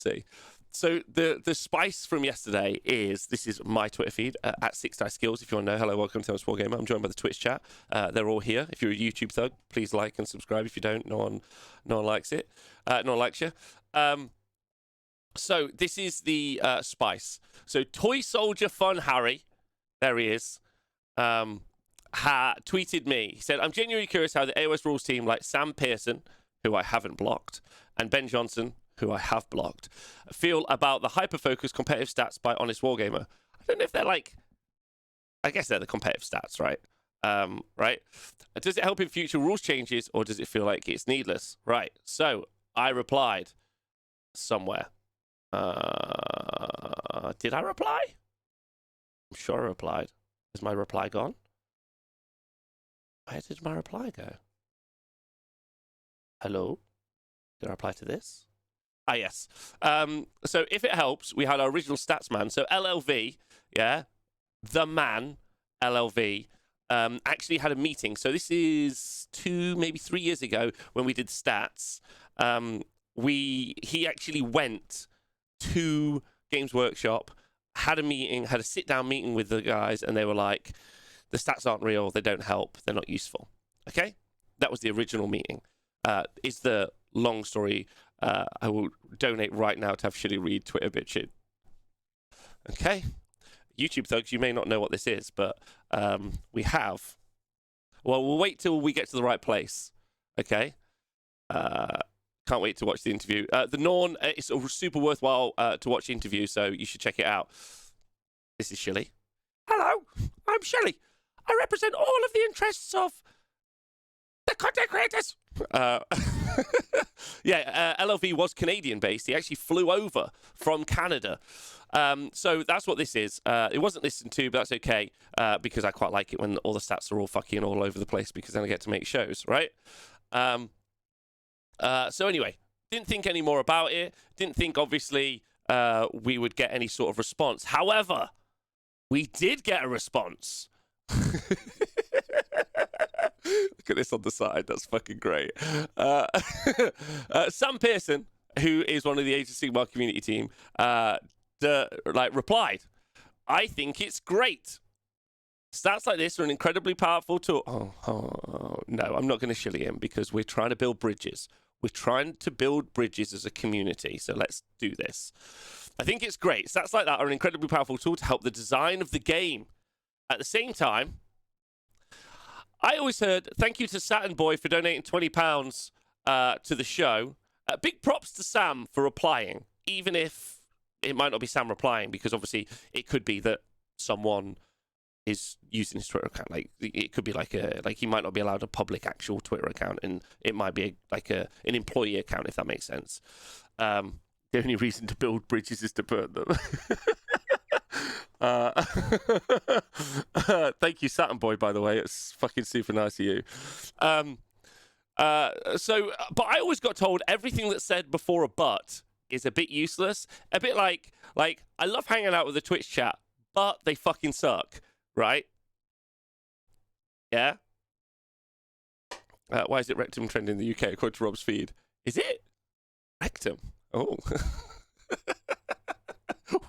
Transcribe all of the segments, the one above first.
See. So the spice from yesterday is, this is my Twitter feed, at 6DieSkills, if you want to know. Hello, welcome to Wargamer. I'm joined by the Twitch chat. They're all here. If you're a YouTube thug, please like and subscribe. If you don't, no one likes it. No one likes you. So this is the spice. So Toy Soldier Fun Harry, there he is, tweeted me. He said, I'm genuinely curious how the AOS Rules team, like Sam Pearson, who I haven't blocked, and Ben Johnson, who I have blocked, feel about the hyper-focused competitive stats by Honest Wargamer. I don't know if they're like, I guess they're the competitive stats, right? Right? Does it help in future rules changes, or does it feel like it's needless? Right. So I replied somewhere. Did I reply? I'm sure I replied. Is my reply gone? Where did my reply go? Hello? Did I reply to this? Ah, yes. So if it helps, we had our original stats man. So LLV, yeah, the man, LLV, actually had a meeting. So this is 2, maybe 3 years ago when we did stats. He actually went to Games Workshop, had a meeting, had a sit-down meeting with the guys, and they were like, the stats aren't real, they don't help, they're not useful. Okay? That was the original meeting. Is the long story. I will donate right now to have Shitty read Twitter bitching. Okay? YouTube thugs, you may not know what this is, but we have. Well, we'll wait till we get to the right place. Okay? Can't wait to watch the interview. The Norn, it's a super worthwhile to watch the interview, so you should check it out. This is Shilly. Hello, I'm Shilly. I represent all of the interests of the content creators. Yeah, LLV was Canadian-based. He actually flew over from Canada. So that's what this is. It wasn't listened to, but that's okay, because I quite like it when all the stats are all fucking all over the place, because then I get to make shows, right? So anyway, didn't think any more about it. Didn't think, obviously, we would get any sort of response. However, we did get a response. Look at this on the side. That's fucking great. Sam Pearson, who is one of the Age of Sigmar community team, replied, I think it's great. Stats like this are an incredibly powerful tool. No, I'm not going to shilly him because we're trying to build bridges. We're trying to build bridges as a community, so let's do this. I think it's great. Stats like that are an incredibly powerful tool to help the design of the game. At the same time, I always heard, thank you to Saturn Boy for donating £20 to the show. Big props to Sam for replying, even if it might not be Sam replying, because obviously it could be that someone is using his Twitter account. Like, it could be like he might not be allowed a public actual Twitter account, and it might be an employee account, if that makes sense. The only reason to build bridges is to burn them. Thank you, Saturn Boy, by the way. It's fucking super nice of you. But I always got told everything that's said before a but is a bit useless. A bit like I love hanging out with the Twitch chat, but they fucking suck, right? Yeah? Why is it rectum trending in the UK according to Rob's feed? Is it? Rectum? Oh.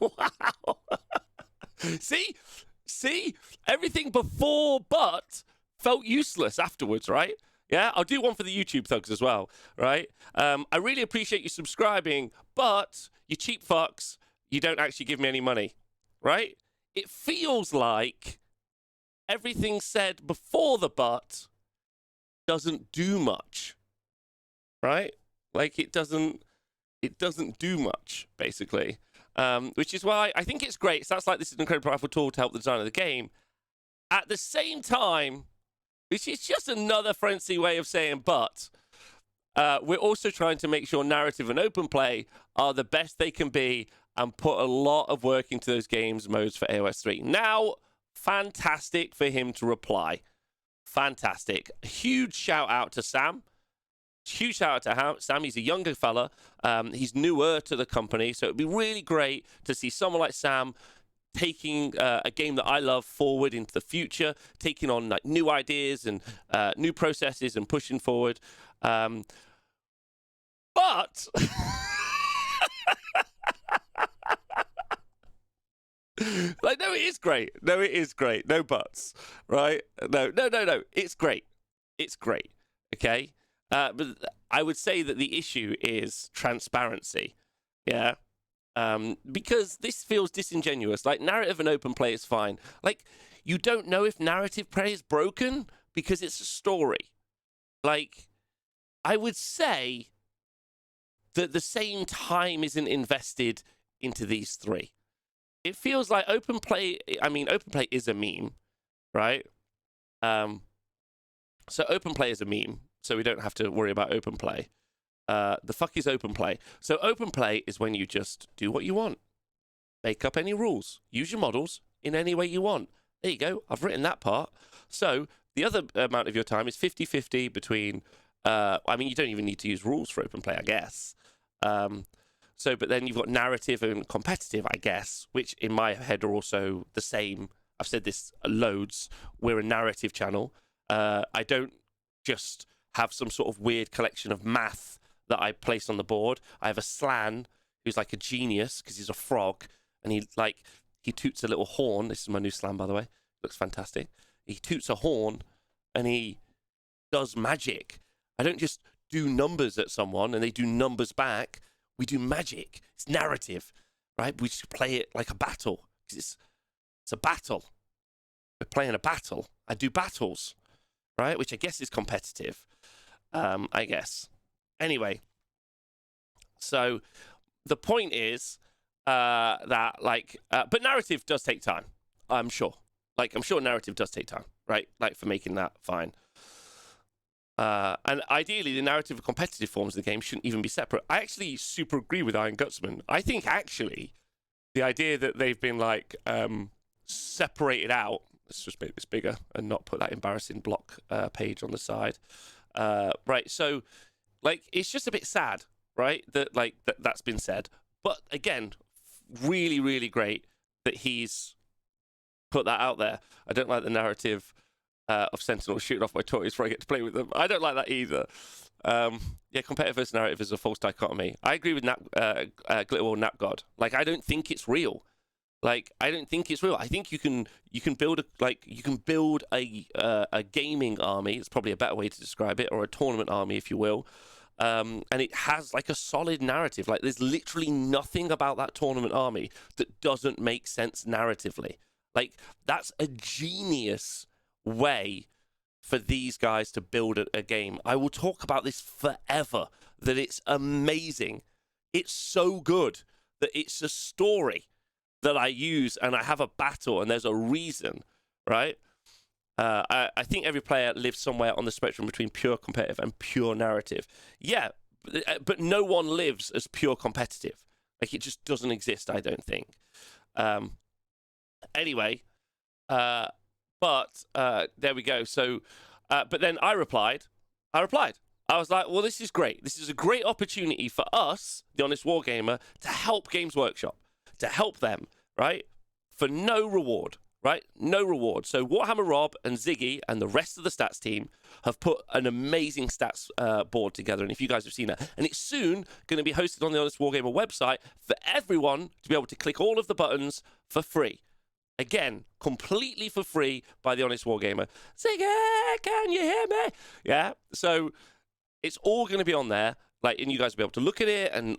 Wow. See? Everything before but felt useless afterwards, right? Yeah, I'll do one for the YouTube thugs as well, right? I really appreciate you subscribing, but you cheap fucks, you don't actually give me any money, right? It feels like everything said before the but doesn't do much, right? Like it doesn't do much, basically. Which is why I think it's great. Sounds like this is an incredibly powerful tool to help the design of the game. At the same time, which is just another fancy way of saying but, we're also trying to make sure narrative and open play are the best they can be and put a lot of work into those games modes for AOS 3. Now, fantastic for him to reply. Fantastic. A huge shout out to Sam. Huge shout out to Sam. He's a younger fella. He's newer to the company, so it'd be really great to see someone like Sam taking a game that I love forward into the future, taking on like new ideas and new processes and pushing forward. But No, it is great. No, it is great. No buts, right? No. It's great. It's great. Okay. But I would say that the issue is transparency. Yeah. Because this feels disingenuous. Like, narrative and open play is fine. Like, you don't know if narrative play is broken because it's a story. Like, I would say that the same time isn't invested into these three. It feels like open play. I mean, open play is a meme, right? So open play is a meme, so we don't have to worry about open play. The fuck is open play? So open play is when you just do what you want. Make up any rules. Use your models in any way you want. There you go. I've written that part. So the other amount of your time is 50-50 between... I mean, you don't even need to use rules for open play, I guess. But then you've got narrative and competitive, I guess, which in my head are also the same. I've said this loads. We're a narrative channel. I don't just have some sort of weird collection of math that I place on the board. I have a Slan who's like a genius because he's a frog, and he toots a little horn. This is my new Slan, by the way. Looks fantastic. He toots a horn and he does magic. I don't just do numbers at someone and they do numbers back. We do magic. It's narrative, right? We just play it like a battle because it's a battle. We're playing a battle. I do battles, right? Which I guess is competitive. I guess. Anyway, so the point is but narrative does take time. I'm sure. I'm sure narrative does take time, right? Like, for making that fine. And ideally, the narrative and competitive forms of the game shouldn't even be separate. I actually super agree with Iron Gutsman. I think, actually, the idea that they've been, separated out... Let's just make this bigger and not put that embarrassing block page on the side. Right, so, it's just a bit sad, right, that's been said. But, again, really, really great that he's put that out there. I don't like the narrative... of Sentinels shooting off my toys before I get to play with them. I don't like that either. Competitive versus narrative is a false dichotomy. I agree with Glitterwall Napgod. I don't think it's real. I don't think it's real. I think you can build a gaming army. It's probably a better way to describe it, or a tournament army, if you will. And it has a solid narrative. There's literally nothing about that tournament army that doesn't make sense narratively. That's a genius way for these guys to build a game. I will talk about this forever, that it's amazing. It's so good that it's a story that I use, and I have a battle, and there's a reason, right? I think every player lives somewhere on the spectrum between pure competitive and pure narrative. Yeah, but no one lives as pure competitive. It just doesn't exist, I don't think. Anyway, But there we go. So, but then I replied. I was like, well, this is great. This is a great opportunity for us, the Honest Wargamer, to help Games Workshop, to help them, right? For no reward, right? No reward. So Warhammer Rob and Ziggy and the rest of the stats team have put an amazing stats board together. And if you guys have seen that, and it's soon going to be hosted on the Honest Wargamer website for everyone to be able to click all of the buttons for free. Again, completely for free by the Honest Wargamer. Ziggy, can you hear me? Yeah. So it's all going to be on there, and you guys will be able to look at it and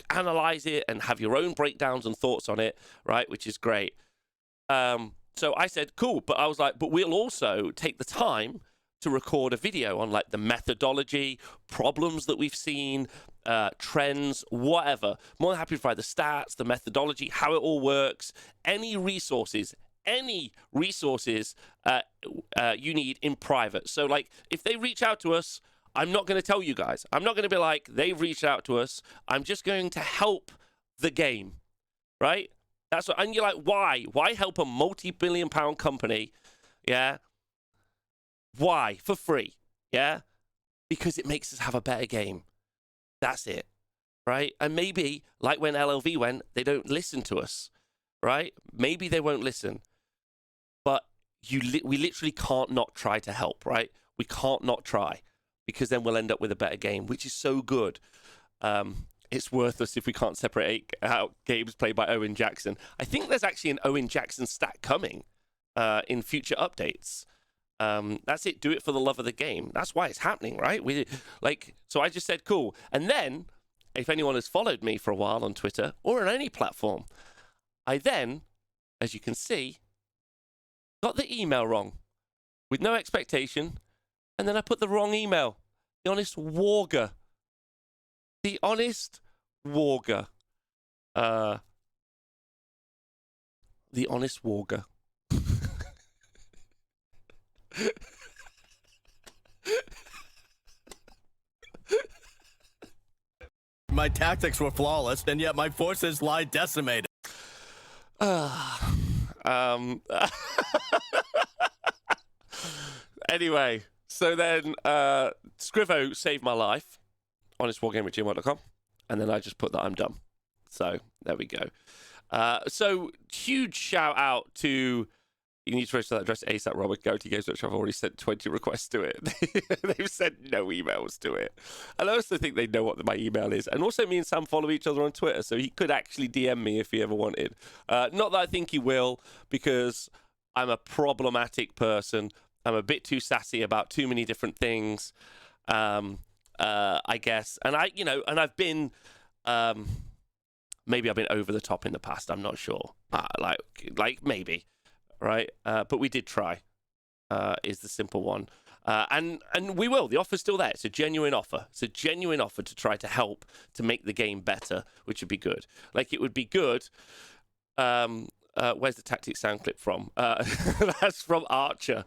analyze it and have your own breakdowns and thoughts on it, right? Which is great. So I said, cool, but I was like, but we'll also take the time to record a video on the methodology, problems that we've seen, trends, whatever. More than happy to provide the stats, the methodology, how it all works, any resources you need in private. So if they reach out to us, I'm not going to tell you guys. I'm not going to be like, they've reached out to us. I'm just going to help the game, right? That's what, and you're like, why? Why help a multi-billion-pound company? Yeah. Why? For free. Yeah. Because it makes us have a better game. That's it. Right? And maybe, like when LLV went, they don't listen to us. Right? Maybe they won't listen. But we literally can't not try to help, right? We can't not try. Because then we'll end up with a better game, which is so good. it's worthless if we can't separate out games played by Owen Jackson. I think there's actually an Owen Jackson stat coming in future updates. That's it. Do it for the love of the game. That's why it's happening, right? So I just said cool. And then, if anyone has followed me for a while on Twitter or on any platform, I then, as you can see, got the email wrong with no expectation, and then I put the wrong email. The Honest Warger. The Honest Warger. The Honest Warger. My tactics were flawless, and yet my forces lie decimated. Anyway, so then Scrivo saved my life. HonestWarGamer@gmail.com. And then I just put that I'm done. So there we go. So huge shout out to... You need to register that address ASAP, Robert. Garrity Games, which I've already sent 20 requests to it. They've sent no emails to it. And I also think they know what my email is. And also me and Sam follow each other on Twitter, so he could actually DM me if he ever wanted. Not that I think he will, because I'm a problematic person. I'm a bit too sassy about too many different things, I guess. And I've been... maybe I've been over the top in the past. I'm not sure. Like maybe. Right, but we did try. Is the simple one, and we will. The offer's still there. It's a genuine offer. It's a genuine offer to try to help to make the game better, which would be good. Like it would be good. Where's the tactics sound clip from? That's from Archer.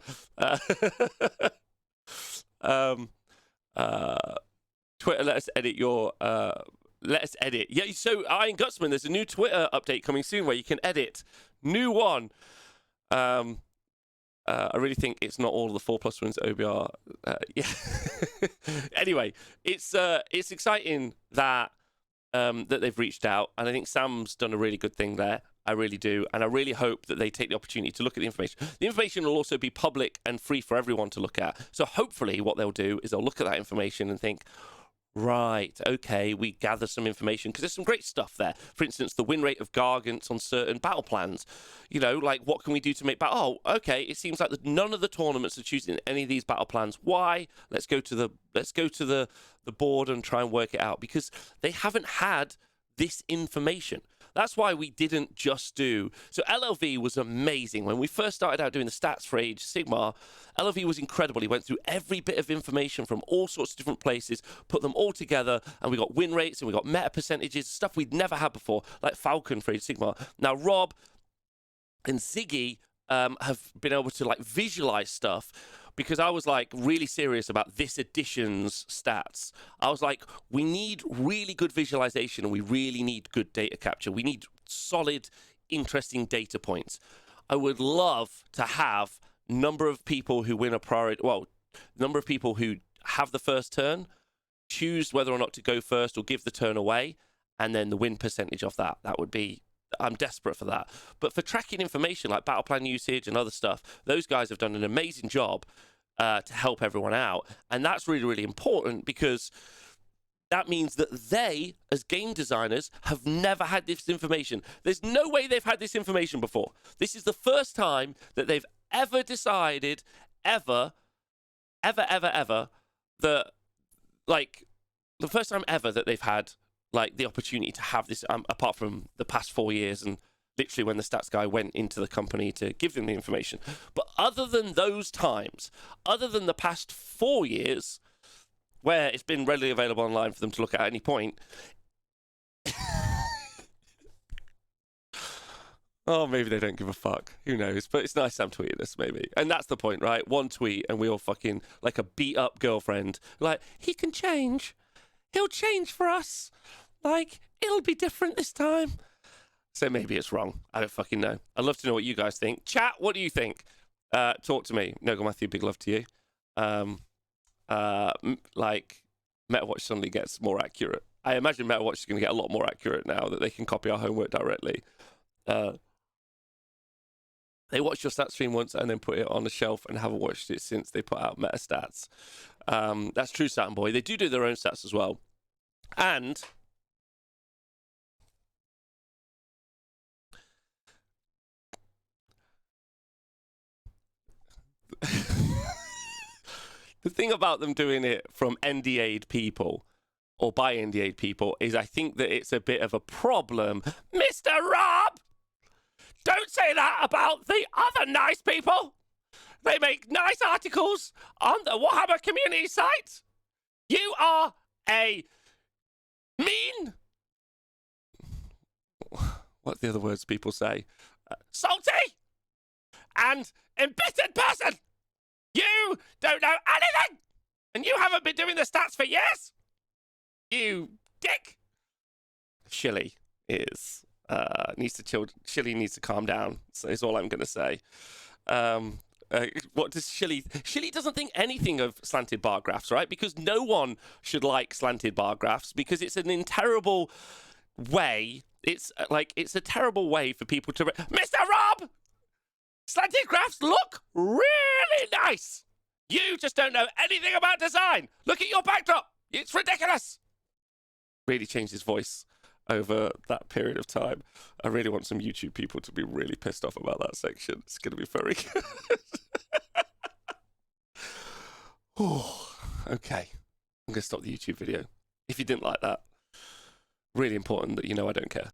Twitter, let us edit your. Let us edit. Yeah. So Iron Gutsman, there's a new Twitter update coming soon where you can edit. New one. I really think it's not all of the 4+ wins OBR. Yeah. Anyway, it's exciting that that they've reached out, and I think Sam's done a really good thing there. I really do, and I really hope that they take the opportunity to look at the information. The information will also be public and free for everyone to look at. So hopefully, what they'll do is they'll look at that information and think, right, okay, we gather some information, because there's some great stuff there. For instance, the win rate of Gargants on certain battle plans. Like what can we do to make battle? Oh, okay, it seems like none of the tournaments are choosing any of these battle plans. Why? Let's go to the board and try and work it out, because they haven't had this information. That's why we didn't just do... So LLV was amazing. When we first started out doing the stats for Age Sigmar, LLV was incredible. He went through every bit of information from all sorts of different places, put them all together, and we got win rates, and we got meta percentages, stuff we'd never had before, like Falcon for Age Sigmar. Now, Rob and Ziggy have been able to visualize stuff, because I was really serious about this edition's stats. I was like, we need really good visualization, and we really need good data capture. We need solid, interesting data points. I would love to have number of people who win a priority, number of people who have the first turn, choose whether or not to go first or give the turn away, and then the win percentage of that. That would be... I'm desperate for that. But for tracking information like battle plan usage and other stuff, those guys have done an amazing job to help everyone out. And that's really, really important, because that means that they, as game designers, have never had this information. There's no way they've had this information before. This is the first time that they've ever decided, ever, that, the first time ever that they've had the opportunity to have this, apart from the past 4 years and literally when the stats guy went into the company to give them the information. But other than those times, other than the past 4 years, where it's been readily available online for them to look at any point, oh, maybe they don't give a fuck. Who knows? But it's nice Sam tweeted this, maybe. And that's the point, right? One tweet and we all fucking, like a beat-up girlfriend, he can change. He'll change for us. It'll be different this time. So maybe it's wrong. I don't fucking know. I'd love to know what you guys think. Chat, what do you think? Talk to me. Nogo Matthew, big love to you. MetaWatch suddenly gets more accurate. I imagine MetaWatch is going to get a lot more accurate now that they can copy our homework directly. They watched your stats stream once and then put it on the shelf and haven't watched it since they put out meta stats. That's true, Saturn Boy. They do their own stats as well. And The thing about them doing it from NDA'd people or by NDA'd people is I think that it's a bit of a problem. Mr. Rob! Don't say that about the other nice people. They make nice articles on the Warhammer community site. You are a mean... What's the other words people say? Salty and embittered person. You don't know anything, and you haven't been doing the stats for years. You dick. Shilly is needs to chill. Shilly needs to calm down. Is all I'm going to say. What does Shilly? Shilly doesn't think anything of slanted bar graphs, right? Because no one should like slanted bar graphs because it's an terrible way. It's it's a terrible way for people to. Mr. Rob, slanted graphs look really nice. You just don't know anything about design. Look at your backdrop. It's ridiculous. Really changed his voice over that period of time. I really want some YouTube people to be really pissed off about that section. It's going to be very good. Oh, okay. I'm going to stop the YouTube video. If you didn't like that, really important that you know I don't care.